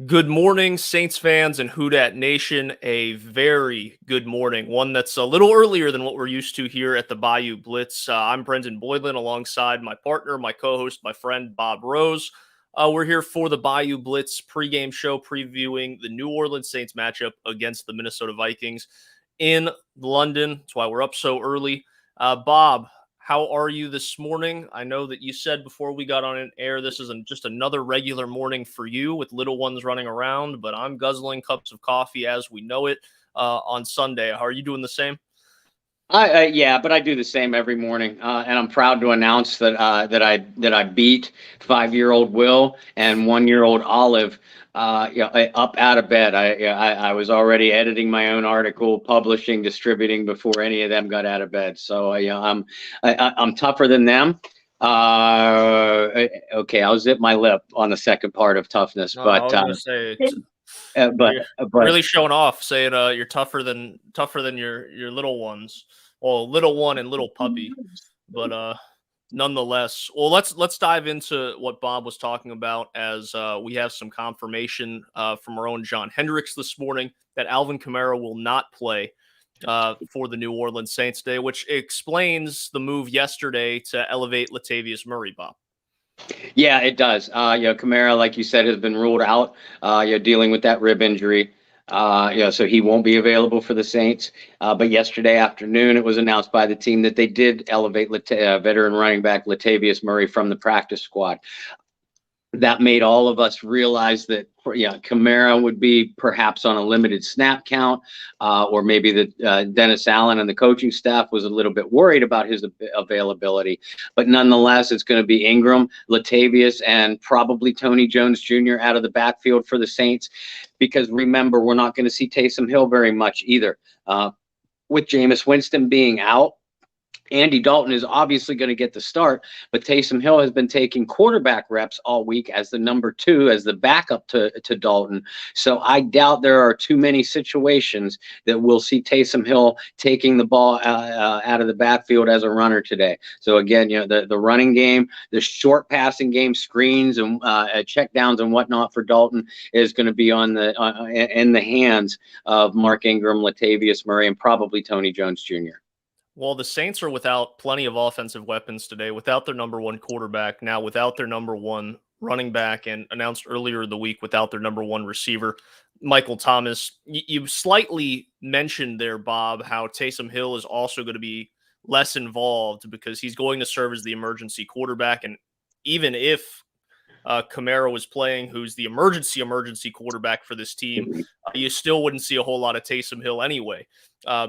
Good morning, Saints fans and Houdat Nation. A very good morning, one that's a little earlier than what we're used to here at the Bayou Blitz. I'm Brendan Boylan alongside my partner, my co-host, my friend Bob Rose. We're here for the Bayou Blitz pregame show previewing the New Orleans Saints matchup against the Minnesota Vikings in London. That's why we're up so early. Bob, how are you this morning? I know that you said before we got on an air, this isn't just another regular morning for you with little ones running around, but I'm guzzling cups of coffee as we know it on Sunday. Are you doing the same? Yeah, but I do the same every morning, and I'm proud to announce that I beat 5-year-old Will and 1-year-old Olive, up out of bed. I was already editing my own article, publishing, distributing before any of them got out of bed. So I'm tougher than them. Okay, I'll zip my lip on the second part of toughness, I was gonna say. But really showing off, saying you're tougher than your little ones. Well, little one and little puppy, but nonetheless. Well, let's dive into what Bob was talking about as we have some confirmation from our own John Hendricks this morning that Alvin Kamara will not play for the New Orleans Saints today, which explains the move yesterday to elevate Latavius Murray, Bob. Yeah, it does. Kamara, like you said, has been ruled out. Dealing with that rib injury. So he won't be available for the Saints. But yesterday afternoon, it was announced by the team that they did elevate veteran running back Latavius Murray from the practice squad. That made all of us realize that, Kamara would be perhaps on a limited snap count, or maybe that Dennis Allen and the coaching staff was a little bit worried about his availability. But nonetheless, it's going to be Ingram, Latavius, and probably Tony Jones Jr. out of the backfield for the Saints. Because remember, we're not going to see Taysom Hill very much either. With Jameis Winston being out, Andy Dalton is obviously going to get the start, but Taysom Hill has been taking quarterback reps all week as the number 2, as the backup to Dalton. So I doubt there are too many situations that we'll see Taysom Hill taking the ball out of the backfield as a runner today. So again, the running game, the short passing game, screens and check downs and whatnot for Dalton is going to be in the hands of Mark Ingram, Latavius Murray, and probably Tony Jones Jr. Well, the Saints are without plenty of offensive weapons today, without their number 1 quarterback, now without their number 1 running back, and announced earlier in the week without their number 1 receiver, Michael Thomas. You slightly mentioned there, Bob, how Taysom Hill is also going to be less involved because he's going to serve as the emergency quarterback. And even if Kamara was playing, who's the emergency quarterback for this team, you still wouldn't see a whole lot of Taysom Hill anyway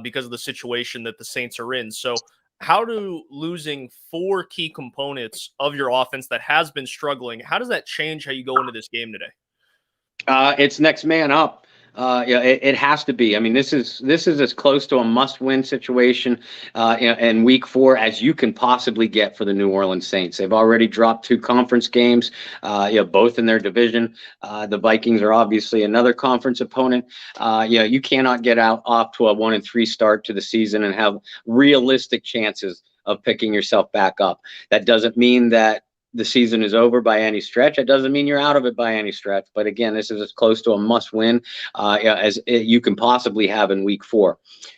because of the situation that the Saints are in. So how do losing 4 key components of your offense that has been struggling, how does that change how you go into this game today? It's next man up. It has to be. I mean, this is as close to a must-win situation in Week 4 as you can possibly get for the New Orleans Saints. They've already dropped 2 conference games, both in their division. The Vikings are obviously another conference opponent. You cannot get off to a 1-3 start to the season and have realistic chances of picking yourself back up. That doesn't mean that the season is over by any stretch. It doesn't mean you're out of it by any stretch. But again, this is as close to a must-win as you can possibly have in Week 4.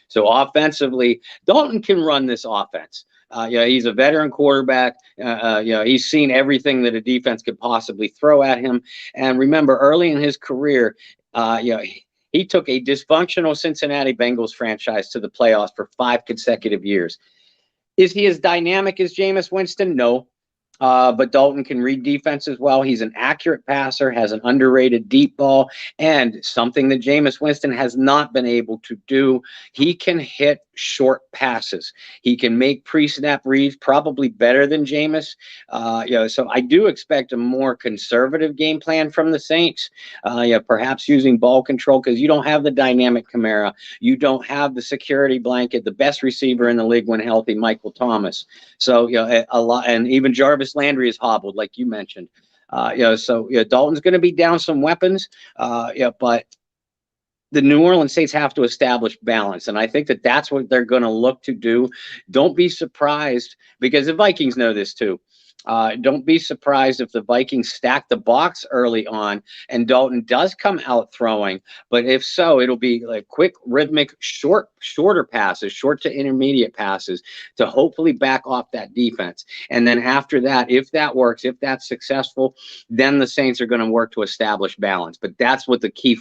So offensively, Dalton can run this offense. He's a veteran quarterback. He's seen everything that a defense could possibly throw at him. And remember, early in his career, he took a dysfunctional Cincinnati Bengals franchise to the playoffs for 5 consecutive years. Is he as dynamic as Jameis Winston? No. But Dalton can read defense as well. He's an accurate passer, has an underrated deep ball, and something that Jameis Winston has not been able to do. He can hit short passes. He can make pre-snap reads probably better than Jameis. So I do expect a more conservative game plan from the Saints. Perhaps using ball control because you don't have the dynamic Kamara. You don't have the security blanket, the best receiver in the league when healthy, Michael Thomas. So a lot, and even Jarvis Landry is hobbled, like you mentioned. Dalton's going to be down some weapons. But the New Orleans Saints have to establish balance, and I think that that's what they're going to look to do. Don't be surprised, because the Vikings know this too. Don't be surprised if the Vikings stack the box early on and Dalton does come out throwing. But if so, it'll be like quick, rhythmic, shorter passes, short to intermediate passes to hopefully back off that defense. And then after that, if that works, if that's successful, then the Saints are going to work to establish balance. But that's what the key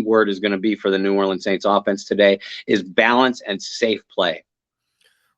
word is going to be for the New Orleans Saints offense today is balance and safe play.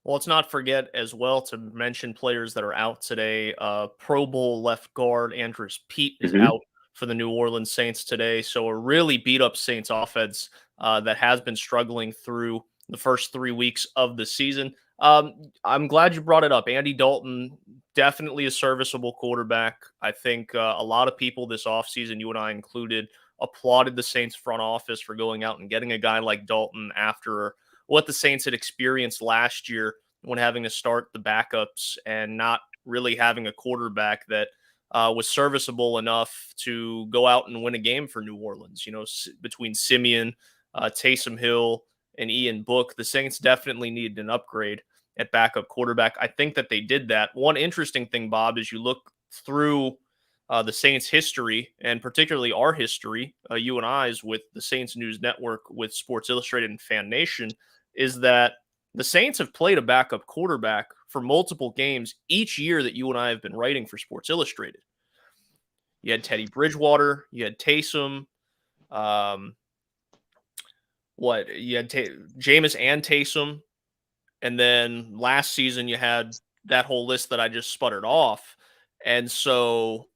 Well, let's not forget as well to mention players that are out today. Pro Bowl left guard Andrews Pete is out for the New Orleans Saints today. So a really beat up Saints offense that has been struggling through the first 3 weeks of the season. I'm glad you brought it up. Andy Dalton, definitely a serviceable quarterback. I think a lot of people this offseason, you and I included, applauded the Saints front office for going out and getting a guy like Dalton after what the Saints had experienced last year when having to start the backups and not really having a quarterback that was serviceable enough to go out and win a game for New Orleans. You know, between Simeon, Taysom Hill, and Ian Book, the Saints definitely needed an upgrade at backup quarterback. I think that they did that. One interesting thing, Bob, is you look through the Saints' history, and particularly our history, you and I's with the Saints News Network, with Sports Illustrated and Fan Nation, is that the Saints have played a backup quarterback for multiple games each year that you and I have been writing for Sports Illustrated. You had Teddy Bridgewater, you had Taysom, you had Jameis and Taysom, and then last season you had that whole list that I just sputtered off. And so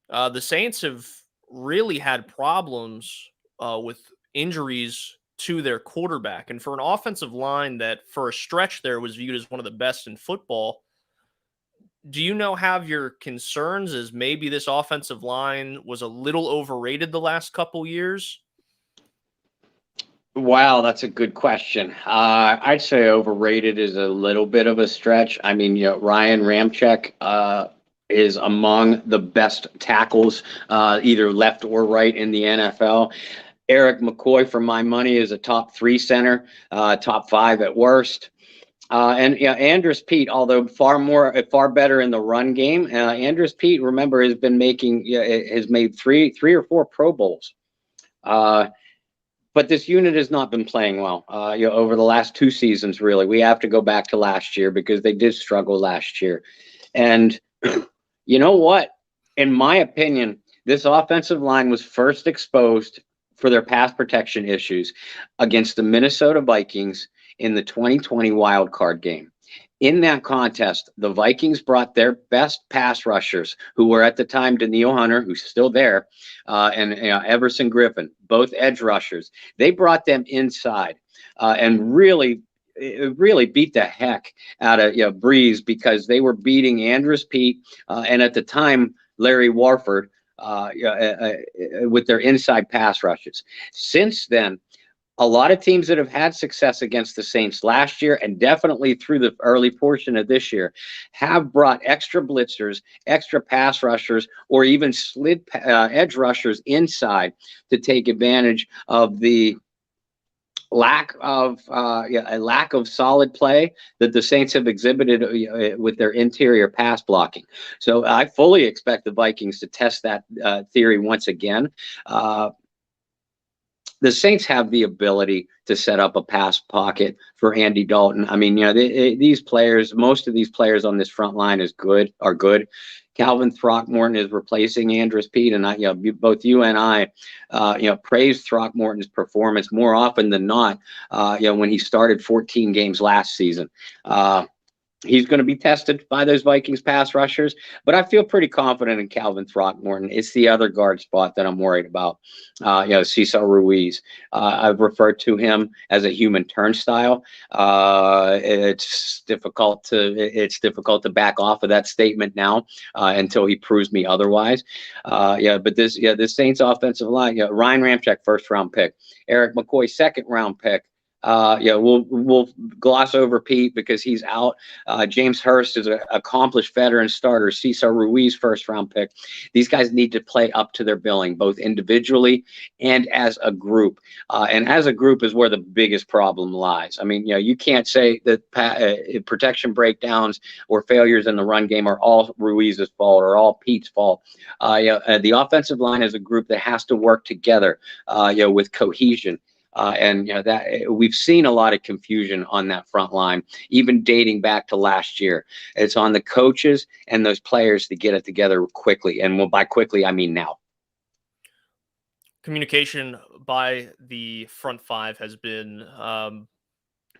the Saints have really had problems with injuries to their quarterback. And for an offensive line that for a stretch there was viewed as one of the best in football, do you have your concerns as maybe this offensive line was a little overrated the last couple years? Wow, that's a good question. I'd say overrated is a little bit of a stretch. I mean, Ryan Ramczyk is among the best tackles, either left or right in the NFL. Eric McCoy, for my money, is a top 3 center, top 5 at worst. And Andrews Pete, although far better in the run game, Andrews Pete, remember, has made three or four Pro Bowls. But this unit has not been playing well over the last 2 seasons, really. We have to go back to last year because they did struggle last year. And you know what? In my opinion, this offensive line was first exposed for their pass protection issues against the Minnesota Vikings in the 2020 wild card game. In that contest, the Vikings brought their best pass rushers, who were at the time Danielle Hunter, who's still there, and Everson Griffin, both edge rushers. They brought them inside and really beat the heck out of Breeze, because they were beating Andrews Pete and at the time Larry Warford with their inside pass rushes. Since then, a lot of teams that have had success against the Saints last year and definitely through the early portion of this year have brought extra blitzers, extra pass rushers, or even slid edge rushers inside to take advantage of the lack of solid play that the Saints have exhibited with their interior pass blocking. So I fully expect the Vikings to test that theory once again. The Saints have the ability to set up a pass pocket for Andy Dalton. I mean, these players, most of these players on this front line are good. Calvin Throckmorton is replacing Andrews Pete, and both you and I, praised Throckmorton's performance more often than not. When he started 14 games last season. He's going to be tested by those Vikings pass rushers, but I feel pretty confident in Calvin Throckmorton. It's the other guard spot that I'm worried about. Cesar Ruiz. I've referred to him as a human turnstile. It's difficult to back off of that statement now until he proves me otherwise. But this Saints offensive line. Ryan Ramczyk, 1st round pick. Eric McCoy, 2nd round pick. We'll gloss over Pete because he's out. James Hurst is an accomplished veteran starter. Cesar Ruiz, first round pick. These guys need to play up to their billing, both individually and as a group. And as a group is where the biggest problem lies. I mean, you can't say that protection breakdowns or failures in the run game are all Ruiz's fault or all Pete's fault. The offensive line is a group that has to work together, with cohesion. That we've seen a lot of confusion on that front line, even dating back to last year. It's on the coaches and those players to get it together quickly. And by quickly, I mean now. Communication by the front five has been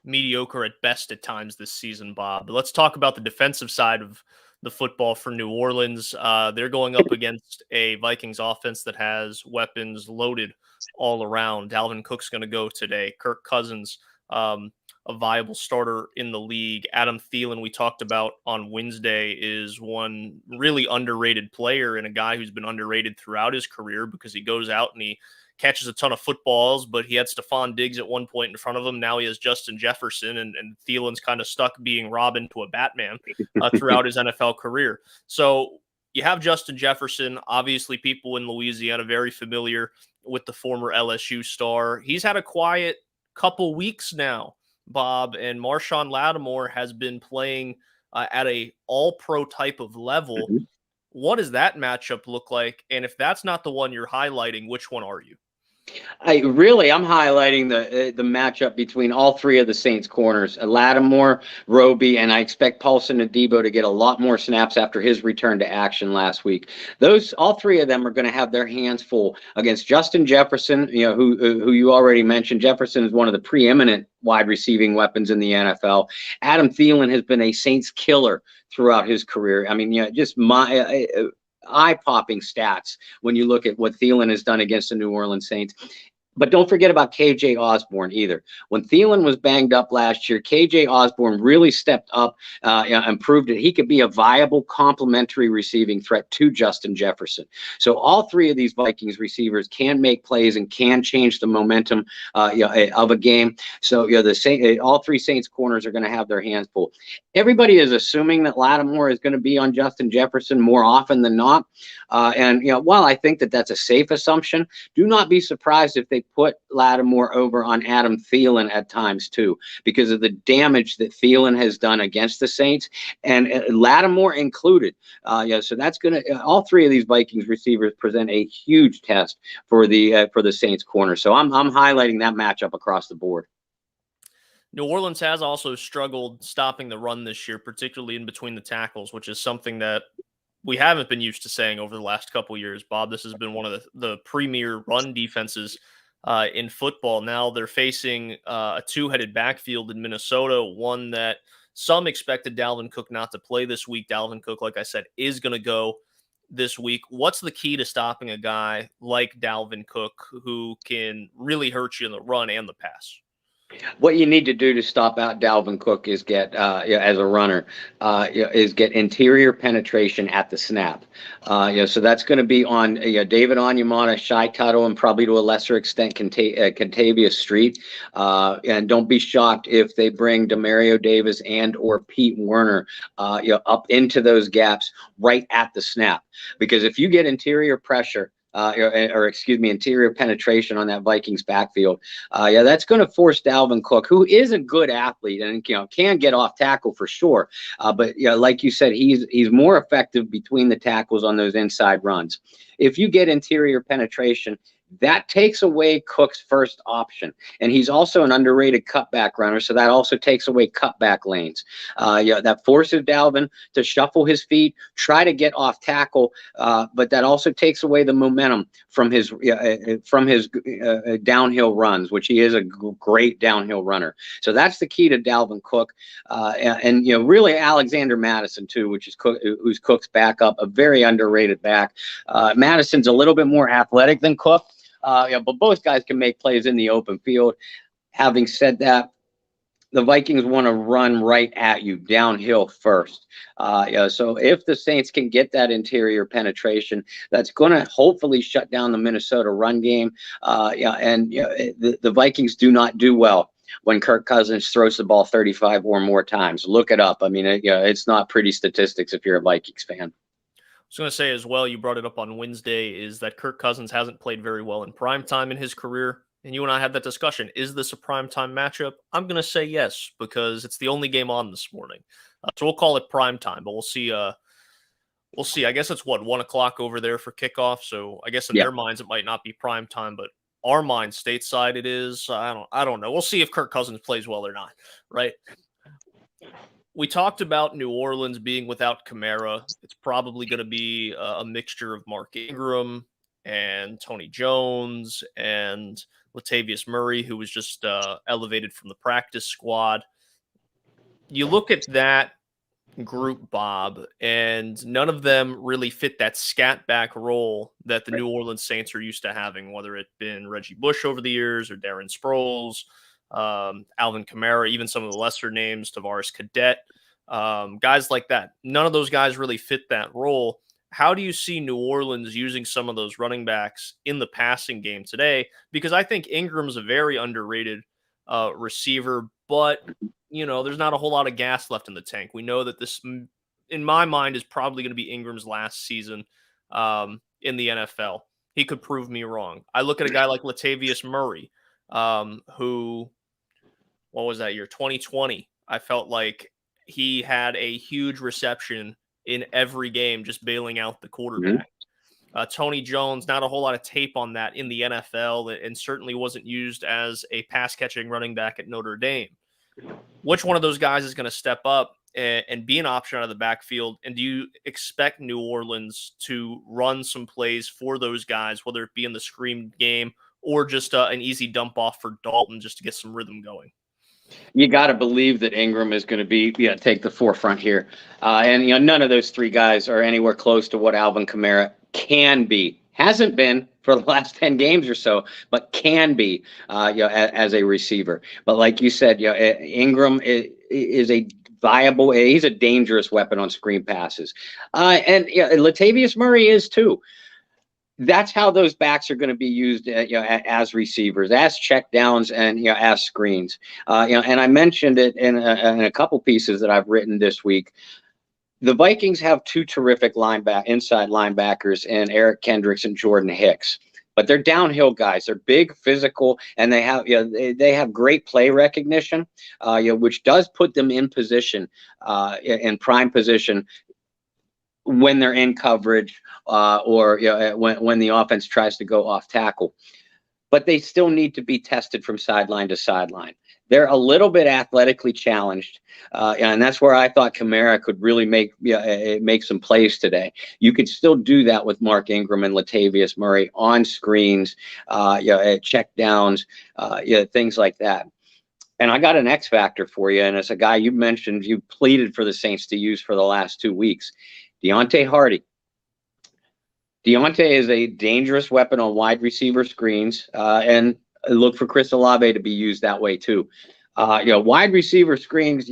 mediocre at best at times this season, Bob. But let's talk about the defensive side of the football for New Orleans. They're going up against a Vikings offense that has weapons loaded all around. Dalvin Cook's going to go today. Kirk Cousins, a viable starter in the league. Adam Thielen, we talked about on Wednesday, is one really underrated player and a guy who's been underrated throughout his career because he goes out and he catches a ton of footballs, but he had Stephon Diggs at one point in front of him. Now he has Justin Jefferson, and Thielen's kind of stuck being Robin to a Batman throughout his NFL career. So you have Justin Jefferson. Obviously, people in Louisiana very familiar with the former LSU star. He's had a quiet couple weeks now, Bob, and Marshawn Lattimore has been playing at a all-pro type of level. Mm-hmm. What does that matchup look like? And if that's not the one you're highlighting, which one are you? I'm highlighting the matchup between all three of the Saints corners, Lattimore, Roby, and I expect Paulson Adebo to get a lot more snaps after his return to action last week. All three of them are going to have their hands full against Justin Jefferson, who you already mentioned. Jefferson is one of the preeminent wide receiving weapons in the NFL. Adam Thielen has been a Saints killer throughout his career. I mean, just eye-popping stats when you look at what Thielen has done against the New Orleans Saints. But don't forget about KJ Osborne either. When Thielen was banged up last year, KJ Osborne really stepped up and proved that he could be a viable complementary receiving threat to Justin Jefferson. So all three of these Vikings receivers can make plays and can change the momentum of a game. So all three Saints corners are going to have their hands full. Everybody is assuming that Lattimore is going to be on Justin Jefferson more often than not. While I think that that's a safe assumption, do not be surprised if they put Lattimore over on Adam Thielen at times too, because of the damage that Thielen has done against the Saints, and Lattimore included. So that's going to all three of these Vikings receivers present a huge test for the Saints corner. So I'm highlighting that matchup across the board. New Orleans has also struggled stopping the run this year, particularly in between the tackles, which is something that we haven't been used to saying over the last couple of years, Bob. This has been one of the premier run defenses in football. Now they're facing a two-headed backfield in Minnesota, one that some expected Dalvin Cook not to play this week. Dalvin Cook, like I said, is going to go this week. What's the key to stopping a guy like Dalvin Cook who can really hurt you in the run and the pass? What you need to do to stop out Dalvin Cook is get, as a runner, is get interior penetration at the snap. So that's going to be on David Onyemata, Shai Tuttle, and probably to a lesser extent Contavious Street. And don't be shocked if they bring Demario Davis and or Pete Werner up into those gaps right at the snap. Because if you get interior pressure, interior penetration on that Vikings backfield. That's going to force Dalvin Cook, who is a good athlete and can get off tackle for sure. But like you said, he's more effective between the tackles on those inside runs. If you get interior penetration, that takes away Cook's first option. And he's also an underrated cutback runner, so that also takes away cutback lanes. That forces Dalvin to shuffle his feet, try to get off tackle, but that also takes away the momentum from his downhill runs, which he is a great downhill runner. So that's the key to Dalvin Cook. And really Alexander Madison too, who's Cook's backup, a very underrated back. Madison's a little bit more athletic than Cook. But both guys can make plays in the open field. Having said that, the Vikings want to run right at you downhill first. So if the Saints can get that interior penetration, that's going to hopefully shut down the Minnesota run game. The Vikings do not do well when Kirk Cousins throws the ball 35 or more times. Look it up. I mean, it's not pretty statistics if you're a Vikings fan. I was going to say as well, you brought it up on Wednesday, is that Kirk Cousins hasn't played very well in primetime in his career. And you and I had that discussion. Is this a primetime matchup? I'm going to say yes, because it's the only game on this morning. So we'll call it primetime, but we'll see. We'll see. I guess it's 1 o'clock over there for kickoff. So I guess in their minds, it might not be primetime, but our minds stateside it is. I don't know. We'll see if Kirk Cousins plays well or not. Right. We talked about New Orleans being without Kamara. It's probably going to be a mixture of Mark Ingram and Tony Jones and Latavius Murray, who was just elevated from the practice squad. You look at that group, Bob, and none of them really fit that scat back role that the New Orleans Saints are used to having, whether it been Reggie Bush over the years or Darren Sproles, Alvin Kamara, even some of the lesser names, Tavares Cadet, guys like that. None of those guys really fit that role. How do you see New Orleans using some of those running backs in the passing game today? Because I think Ingram's a very underrated receiver, but there's not a whole lot of gas left in the tank. We know that this, in my mind, is probably going to be Ingram's last season in the NFL. He could prove me wrong. I look at a guy like Latavius Murray, who, what was that year? 2020. I felt like he had a huge reception in every game, just bailing out the quarterback. Tony Jones, not a whole lot of tape on that in the NFL, and certainly wasn't used as a pass-catching running back at Notre Dame. Which one of those guys is going to step up and be an option out of the backfield? And do you expect New Orleans to run some plays for those guys, whether it be in the screen game or just an easy dump off for Dalton just to get some rhythm going? You got to believe that Ingram is going to take the forefront here. And none of those three guys are anywhere close to what Alvin Kamara can be. Hasn't been for the last 10 games or so, but can be, as a receiver. But like you said, Ingram is a viable, he's a dangerous weapon on screen passes. And Latavius Murray is too. That's how those backs are going to be used, as receivers, as check downs, and as screens. And I mentioned it in a couple pieces that I've written this week. The Vikings have two terrific inside linebackers in Eric Kendricks and Jordan Hicks, but they're downhill guys. They're big, physical, and they have great play recognition, which does put them in position, in prime position, when they're in coverage, or when the offense tries to go off tackle. But they still need to be tested from sideline to sideline. They're a little bit athletically challenged, and that's where I thought Kamara could really make some plays today. You could still do that with Mark Ingram and Latavius Murray on screens, check downs, things like that. And I got an X factor for you, and it's a guy you mentioned, you pleaded for the Saints to use for the last 2 weeks. Deontay Hardy. Deontay is a dangerous weapon on wide receiver screens, and look for Chris Olave to be used that way too. Wide receiver screens,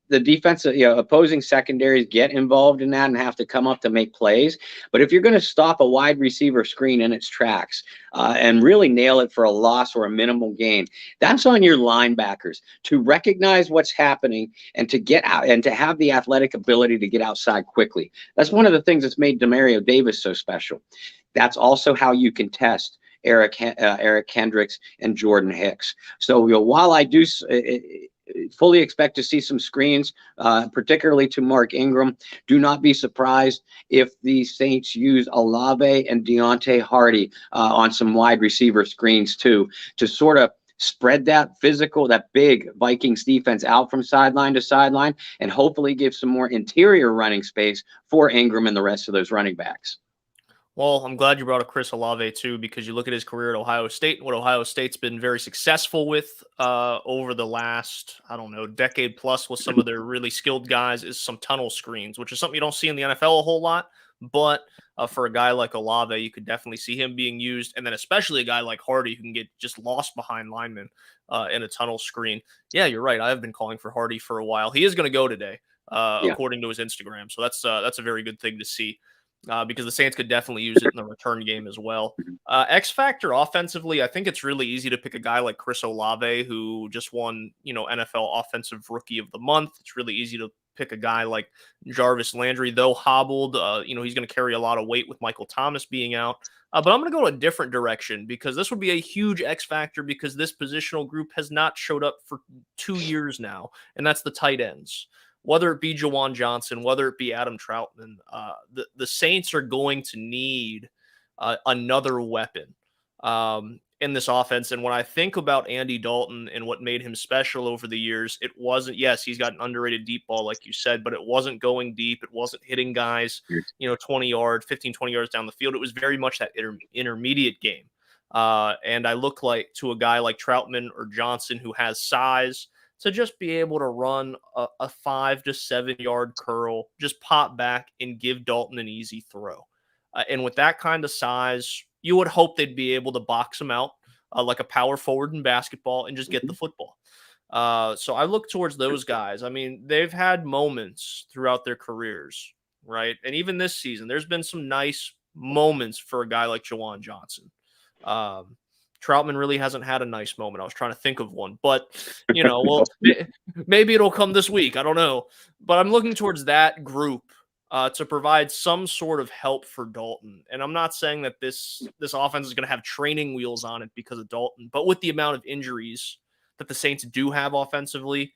the defensive, opposing secondaries get involved in that and have to come up to make plays. But if you're going to stop a wide receiver screen in its tracks and really nail it for a loss or a minimal gain, that's on your linebackers to recognize what's happening and to get out and to have the athletic ability to get outside quickly. That's one of the things that's made Demario Davis so special. That's also how you can test Eric Kendricks and Jordan Hicks. So while I do fully expect to see some screens, particularly to Mark Ingram, do not be surprised if the Saints use Olave and Deontay Hardy on some wide receiver screens too, to sort of spread that big Vikings defense out from sideline to sideline, and hopefully give some more interior running space for Ingram and the rest of those running backs. Well, I'm glad you brought up Chris Olave, too, because you look at his career at Ohio State, what Ohio State's been very successful with over the last, decade plus with some of their really skilled guys is some tunnel screens, which is something you don't see in the NFL a whole lot. But for a guy like Olave, you could definitely see him being used. And then especially a guy like Hardy who can get just lost behind linemen in a tunnel screen. Yeah, you're right. I have been calling for Hardy for a while. He is going to go today, according to his Instagram. So that's a very good thing to see. because the Saints could definitely use it in the return game as well. X factor offensively, I think it's really easy to pick a guy like Chris Olave, who just won, NFL Offensive Rookie of the Month. It's really easy to pick a guy like Jarvis Landry, though hobbled. He's going to carry a lot of weight with Michael Thomas being out. But I'm going to go a different direction because this would be a huge X factor because this positional group has not showed up for 2 years now, and that's the tight ends. Whether it be Jawan Johnson, whether it be Adam Troutman, the Saints are going to need another weapon in this offense. And when I think about Andy Dalton and what made him special over the years, it wasn't, yes, he's got an underrated deep ball, like you said, but it wasn't going deep. It wasn't hitting guys, 20 yards, 15, 20 yards down the field. It was very much that intermediate game. And I look like to a guy like Troutman or Johnson who has size to just be able to run a 5 to 7 yard curl, just pop back and give Dalton an easy throw. And with that kind of size, you would hope they'd be able to box him out like a power forward in basketball and just get the football. So I look towards those guys. I mean, they've had moments throughout their careers, right? And even this season, there's been some nice moments for a guy like Jawan Johnson. Troutman really hasn't had a nice moment. I was trying to think of one, but maybe it'll come this week. I don't know, but I'm looking towards that group to provide some sort of help for Dalton. And I'm not saying that this offense is going to have training wheels on it because of Dalton, but with the amount of injuries that the Saints do have offensively,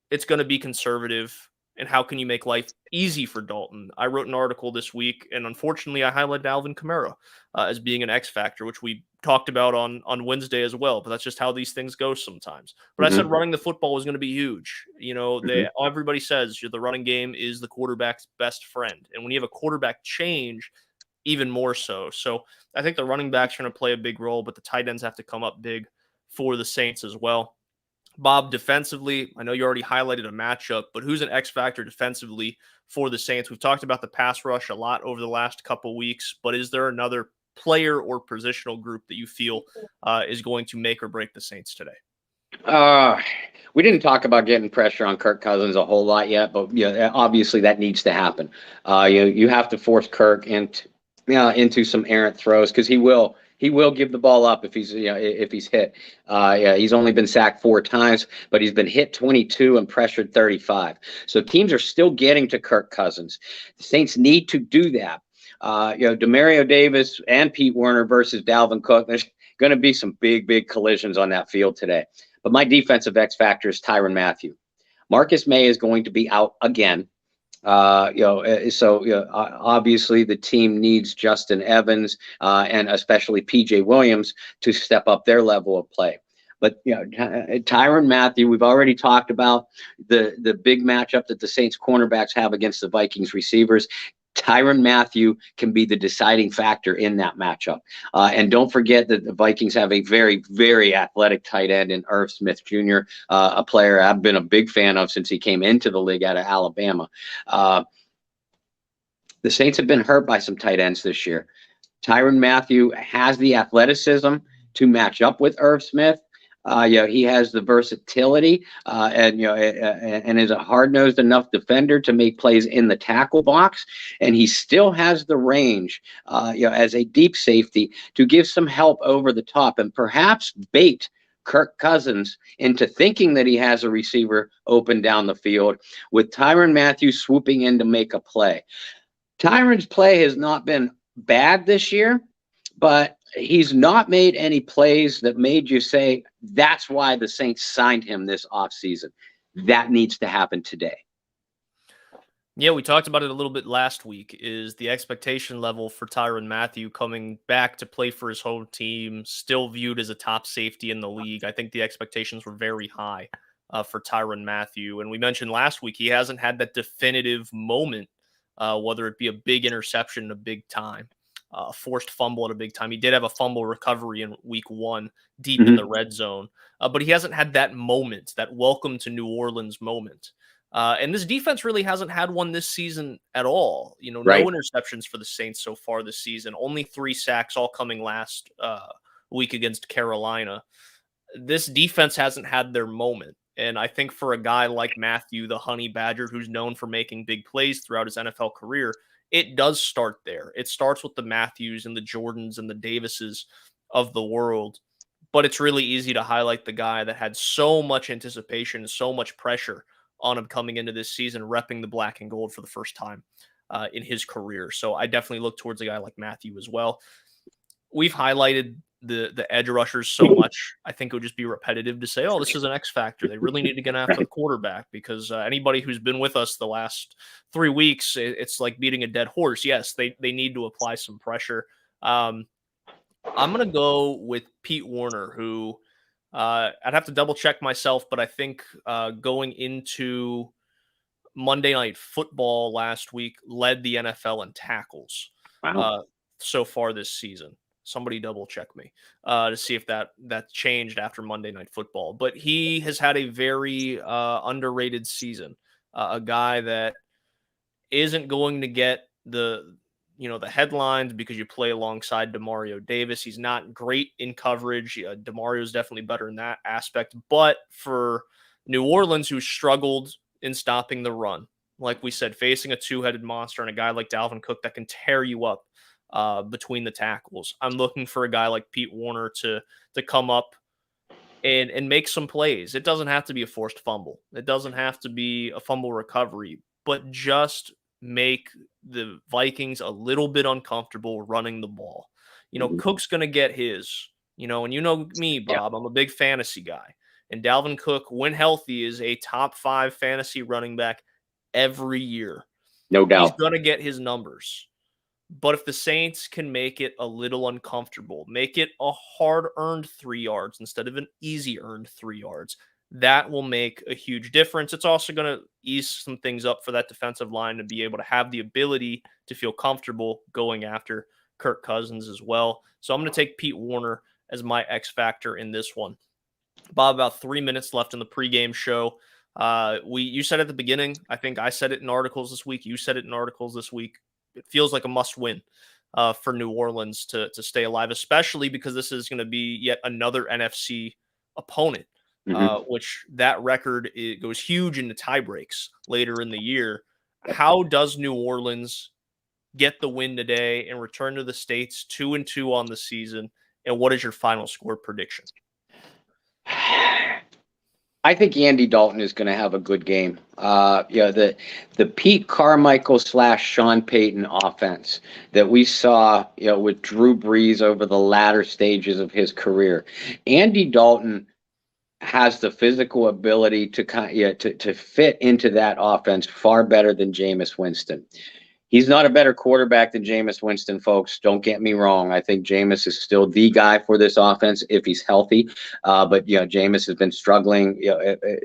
it's going to be conservative. And how can you make life easy for Dalton? I wrote an article this week, and unfortunately, I highlighted Alvin Kamara as being an X factor, which we talked about on Wednesday as well. But that's just how these things go sometimes. But I said running the football was going to be huge. Everybody says the running game is the quarterback's best friend, and when you have a quarterback change, even more so. So I think the running backs are going to play a big role, but the tight ends have to come up big for the Saints as well. Bob, defensively, I know you already highlighted a matchup, but who's an X factor defensively for the Saints? We've talked about the pass rush a lot over the last couple weeks, but is there another player or positional group that you feel is going to make or break the Saints today? We didn't talk about getting pressure on Kirk Cousins a whole lot yet, but obviously that needs to happen. You have to force Kirk into some errant throws because he will give the ball up if he's hit. He's only been sacked 4 times, but he's been hit 22 and pressured 35. So teams are still getting to Kirk Cousins. The Saints need to do that. Demario Davis and Pete Werner versus Dalvin Cook. There's going to be some big collisions on that field today. But my defensive X factor is Tyrann Mathieu. Marcus May is going to be out again. Obviously the team needs Justin Evans and especially PJ Williams to step up their level of play. But Tyrann Mathieu, we've already talked about the big matchup that the Saints cornerbacks have against the Vikings receivers. Tyrann Mathieu can be the deciding factor in that matchup. And don't forget that the Vikings have a very, very athletic tight end in Irv Smith Jr., a player I've been a big fan of since he came into the league out of Alabama. The Saints have been hurt by some tight ends this year. Tyrann Mathieu has the athleticism to match up with Irv Smith. He has the versatility and is a hard-nosed enough defender to make plays in the tackle box. And he still has the range, as a deep safety to give some help over the top and perhaps bait Kirk Cousins into thinking that he has a receiver open down the field with Tyrann Mathieu swooping in to make a play. Tyrann's play has not been bad this year, but he's not made any plays that made you say that's why the Saints signed him this offseason. That needs to happen today. Yeah, we talked about it a little bit last week, is the expectation level for Tyrann Mathieu coming back to play for his home team, still viewed as a top safety in the league. I think the expectations were very high for Tyrann Mathieu. And we mentioned last week, he hasn't had that definitive moment, whether it be a big interception in a big time. Forced fumble at a big time. He did have a fumble recovery in week 1 deep in the red zone, but he hasn't had that moment, that welcome to New Orleans moment. And this defense really hasn't had one this season at all. No interceptions for the Saints so far this season, only 3 sacks, all coming last week against Carolina. This defense hasn't had their moment. And I think for a guy like Mathieu, the Honey Badger, who's known for making big plays throughout his NFL career, it does start there. It starts with the Matthews and the Jordans and the Davises of the world. But it's really easy to highlight the guy that had so much anticipation, so much pressure on him coming into this season, repping the black and gold for the first time in his career. So I definitely look towards a guy like Matthew as well. We've highlighted the edge rushers so much. I think it would just be repetitive to say, oh, this is an X factor. They really need to get after the quarterback, because anybody who's been with us the last 3 weeks, it's like beating a dead horse. Yes, they need to apply some pressure. I'm going to go with Pete Werner, who I'd have to double check myself, but I think going into Monday Night Football last week led the NFL in tackles so far this season. Somebody double check me to see if that changed after Monday Night Football. But he has had a very underrated season. A guy that isn't going to get the headlines because you play alongside Demario Davis. He's not great in coverage. Demario is definitely better in that aspect. But for New Orleans, who struggled in stopping the run, like we said, facing a two-headed monster and a guy like Dalvin Cook that can tear you up between the tackles, I'm looking for a guy like Pete Werner to come up and make some plays. It doesn't have to be a forced fumble. It doesn't have to be a fumble recovery, but just make the Vikings a little bit uncomfortable running the ball. Cook's going to get his, and you know me, Bob, I'm a big fantasy guy. And Dalvin Cook, when healthy, is a top 5 fantasy running back every year. No doubt. He's going to get his numbers. But if the Saints can make it a little uncomfortable, make it a hard-earned 3 yards instead of an easy-earned 3 yards, that will make a huge difference. It's also going to ease some things up for that defensive line to be able to have the ability to feel comfortable going after Kirk Cousins as well. So I'm going to take Pete Werner as my X factor in this one. Bob, about 3 minutes left in the pregame show. You said at the beginning, I think I said it in articles this week. You said it in articles this week. It feels like a must-win for New Orleans to stay alive, especially because this is going to be yet another NFC opponent. Which that record goes huge into tie breaks later in the year. How does New Orleans get the win today and return to the States 2-2 on the season? And what is your final score prediction? I think Andy Dalton is going to have a good game. The Pete Carmichael / Sean Payton offense that we saw, with Drew Brees over the latter stages of his career. Andy Dalton has the physical ability to fit into that offense far better than Jameis Winston. He's not a better quarterback than Jameis Winston, folks. Don't get me wrong. I think Jameis is still the guy for this offense if he's healthy. But Jameis has been struggling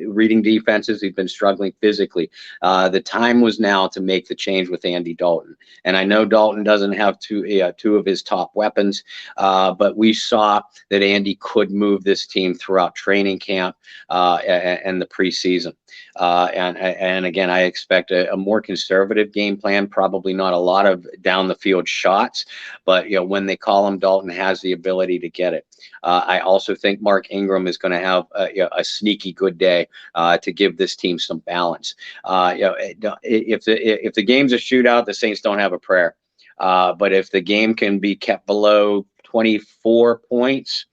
reading defenses. He's been struggling physically. The time was now to make the change with Andy Dalton. And I know Dalton doesn't have two of his top weapons, but we saw that Andy could move this team throughout training camp and the preseason. And again, I expect a more conservative game plan, probably not a lot of down the field shots, but when they call him, Dalton has the ability to get it. I also think Mark Ingram is going to have a sneaky good day to give this team some balance. If the game's a shootout, the Saints don't have a prayer. But if the game can be kept below 24 points,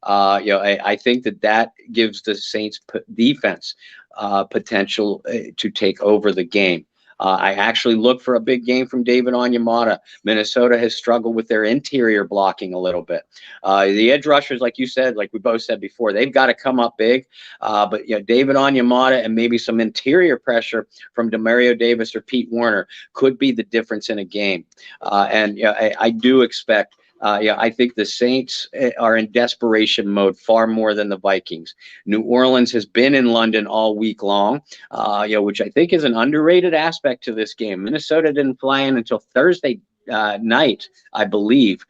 I think that gives the Saints defense potential to take over the game. I actually look for a big game from David Onyemata. Minnesota has struggled with their interior blocking a little bit. The edge rushers, like you said, like we both said before, they've got to come up big. But David Onyemata and maybe some interior pressure from Demario Davis or Pete Werner could be the difference in a game. I do expect. I think the Saints are in desperation mode far more than the Vikings. New Orleans has been in London all week long, which I think is an underrated aspect to this game. Minnesota didn't fly in until Thursday night, I believe.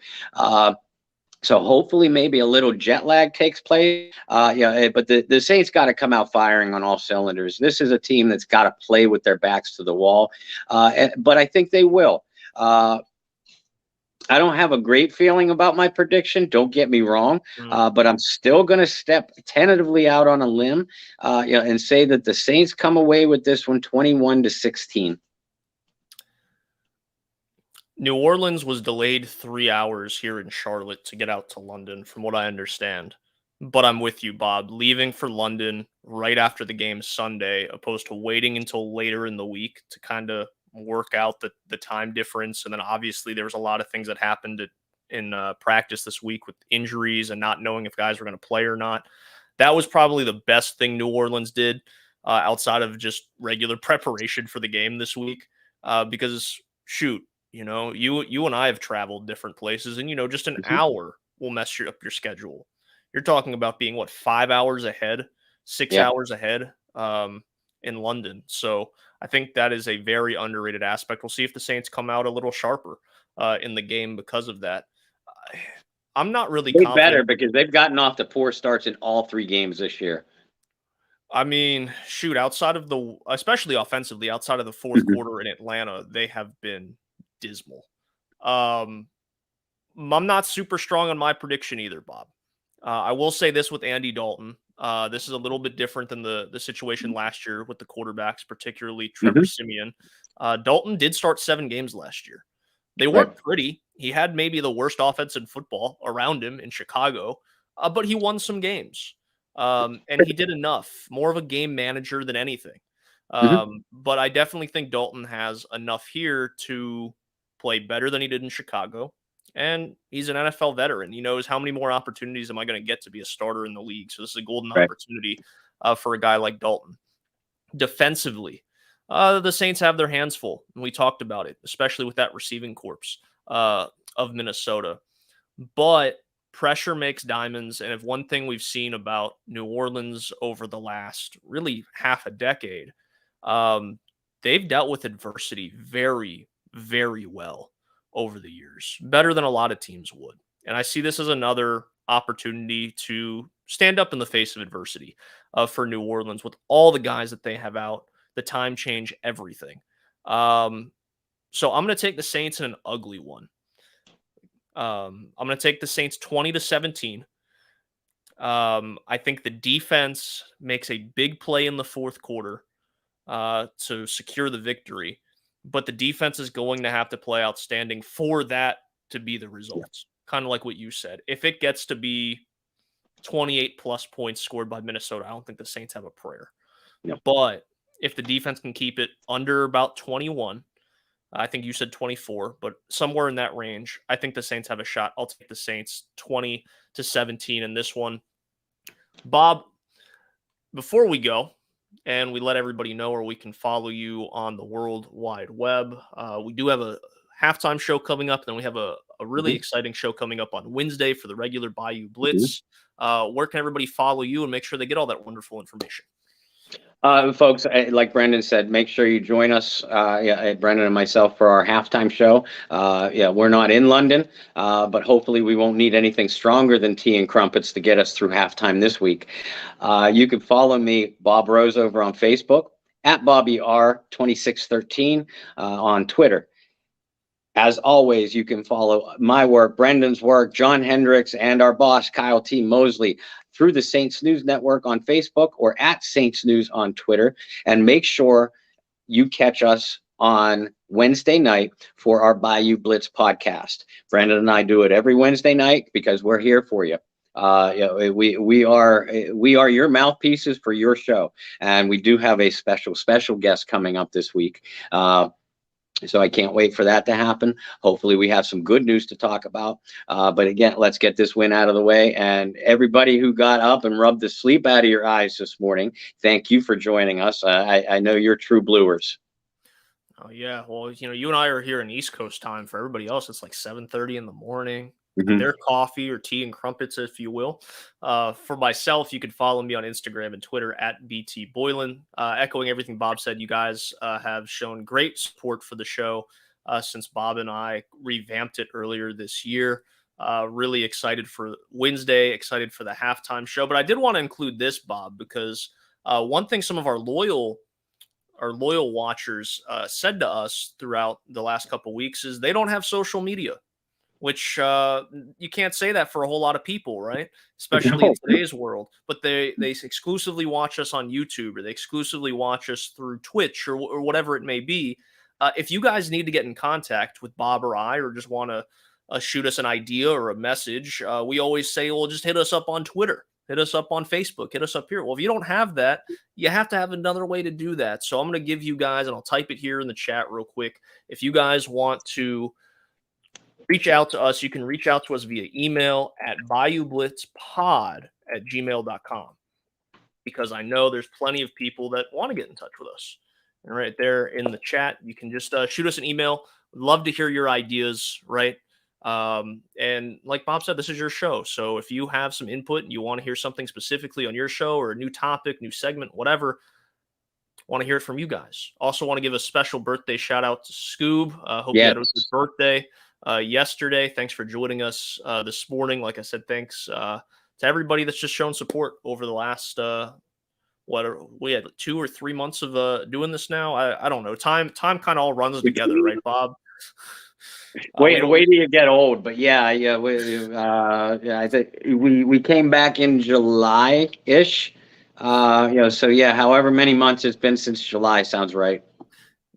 So hopefully maybe a little jet lag takes place. But the Saints got to come out firing on all cylinders. This is a team that's got to play with their backs to the wall. But I think they will. I don't have a great feeling about my prediction. Don't get me wrong, but I'm still going to step tentatively out on a limb, and say that the Saints come away with this one 21-16. New Orleans was delayed 3 hours here in Charlotte to get out to London, from what I understand. But I'm with you, Bob. Leaving for London right after the game Sunday, opposed to waiting until later in the week to kind of work out the time difference. And then obviously there was a lot of things that happened in practice this week with injuries and not knowing if guys were going to play or not. That was probably the best thing New Orleans did outside of just regular preparation for the game this week. Because shoot, you and I have traveled different places, and just an hour will mess up your schedule. You're talking about being 5 hours ahead, 6 Yeah. hours ahead in London. So I think that is a very underrated aspect. We'll see if the Saints come out a little sharper in the game because of that. I'm not really They confident. better, because they've gotten off to poor starts in all 3 games this year. I mean, shoot, especially offensively, outside of the fourth quarter in Atlanta, they have been dismal. I'm not super strong on my prediction either, Bob. I will say this with Andy Dalton. This is a little bit different than the situation last year with the quarterbacks, particularly Trevor Siemian. Dalton did start 7 games last year. They weren't pretty. He had maybe the worst offense in football around him in Chicago, but he won some games. And he did enough, more of a game manager than anything. But I definitely think Dalton has enough here to play better than he did in Chicago. And he's an NFL veteran. He knows how many more opportunities am I going to get to be a starter in the league. So this is a golden opportunity for a guy like Dalton. Defensively, the Saints have their hands full, and we talked about it, especially with that receiving corps of Minnesota. But pressure makes diamonds, and if one thing we've seen about New Orleans over the last really half a decade, they've dealt with adversity very, very well over the years, better than a lot of teams would. And I see this as another opportunity to stand up in the face of adversity for New Orleans with all the guys that they have out, the time change, everything. So I'm going to take the Saints in an ugly one. I'm going to take the Saints 20-17. I think the defense makes a big play in the fourth quarter to secure the victory, but the defense is going to have to play outstanding for that to be the results. Kind of like what you said. If it gets to be 28 plus points scored by Minnesota, I don't think the Saints have a prayer. But if the defense can keep it under about 21, I think you said 24, but somewhere in that range, I think the Saints have a shot. I'll take the Saints 20-17 in this one. Bob, before we go, and we let everybody know where we can follow you on the World Wide Web, we do have a halftime show coming up, and then we have a really exciting show coming up on Wednesday for the regular Bayou Blitz. Where can everybody follow you and make sure they get all that wonderful information? Folks, like Brendan said, make sure you join us, Brendan and myself, for our halftime show. We're not in London, but hopefully we won't need anything stronger than tea and crumpets to get us through halftime this week. You can follow me, Bob Rose, over on Facebook, at BobbyR2613 on Twitter. As always, you can follow my work, Brendan's work, John Hendricks, and our boss, Kyle T. Mosley, through the Saints News Network on Facebook or at Saints News on Twitter. And make sure you catch us on Wednesday night for our Bayou Blitz podcast. Brendan and I do it every Wednesday night because we're here for you. We are your mouthpieces for your show, and we do have a special guest coming up this week. So I can't wait for that to happen. Hopefully we have some good news to talk about. But again, let's get this win out of the way. And everybody who got up and rubbed the sleep out of your eyes this morning, thank you for joining us. I know you're true Bluers. Oh, yeah. Well, you and I are here in East Coast time. For everybody else, it's like 7:30 in the morning. Their coffee or tea and crumpets, if you will. For myself, you can follow me on Instagram and Twitter at BT Boylan. Echoing everything Bob said, you guys have shown great support for the show since Bob and I revamped it earlier this year. Really excited for Wednesday, excited for the halftime show. But I did want to include this, Bob, because one thing some of our loyal watchers said to us throughout the last couple of weeks is they don't have social media. Which you can't say that for a whole lot of people, right? Especially in today's world. But they exclusively watch us on YouTube, or they exclusively watch us through Twitch or whatever it may be. If you guys need to get in contact with Bob or I, or just want to shoot us an idea or a message, we always say, well, just hit us up on Twitter, hit us up on Facebook, hit us up here. Well, if you don't have that, you have to have another way to do that. So I'm going to give you guys, and I'll type it here in the chat real quick. If you guys want to reach out to us, you can reach out to us via email at bayoublitzpod@gmail.com, because I know there's plenty of people that want to get in touch with us. And right there in the chat, you can just shoot us an email. We'd love to hear your ideas, right? And like Bob said, this is your show. So if you have some input and you want to hear something specifically on your show, or a new topic, new segment, whatever, want to hear it from you guys. Also want to give a special birthday shout out to Scoob. Hope you had a good birthday yesterday. Thanks for joining us this morning. Like I said, thanks to everybody that's just shown support over the last we had 2 or 3 months of doing this now. I don't know. Time kind of all runs together, right, Bob? Wait till you get old, but yeah. I think we came back in July-ish. So yeah, however many months it's been since July sounds right.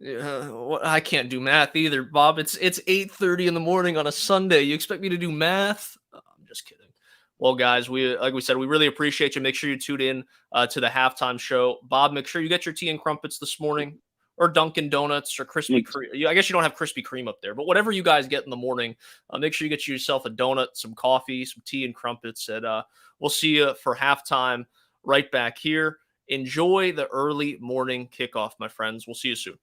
I can't do math either, Bob. It's 8:30 in the morning on a Sunday. You expect me to do math? I'm just kidding. Well, guys, like we said, we really appreciate you. Make sure you tune in to the halftime show. Bob, make sure you get your tea and crumpets this morning, or Dunkin' Donuts, or Krispy Kreme. I guess you don't have Krispy Kreme up there, but whatever you guys get in the morning, make sure you get yourself a donut, some coffee, some tea and crumpets, and we'll see you for halftime right back here. Enjoy the early morning kickoff, my friends. We'll see you soon.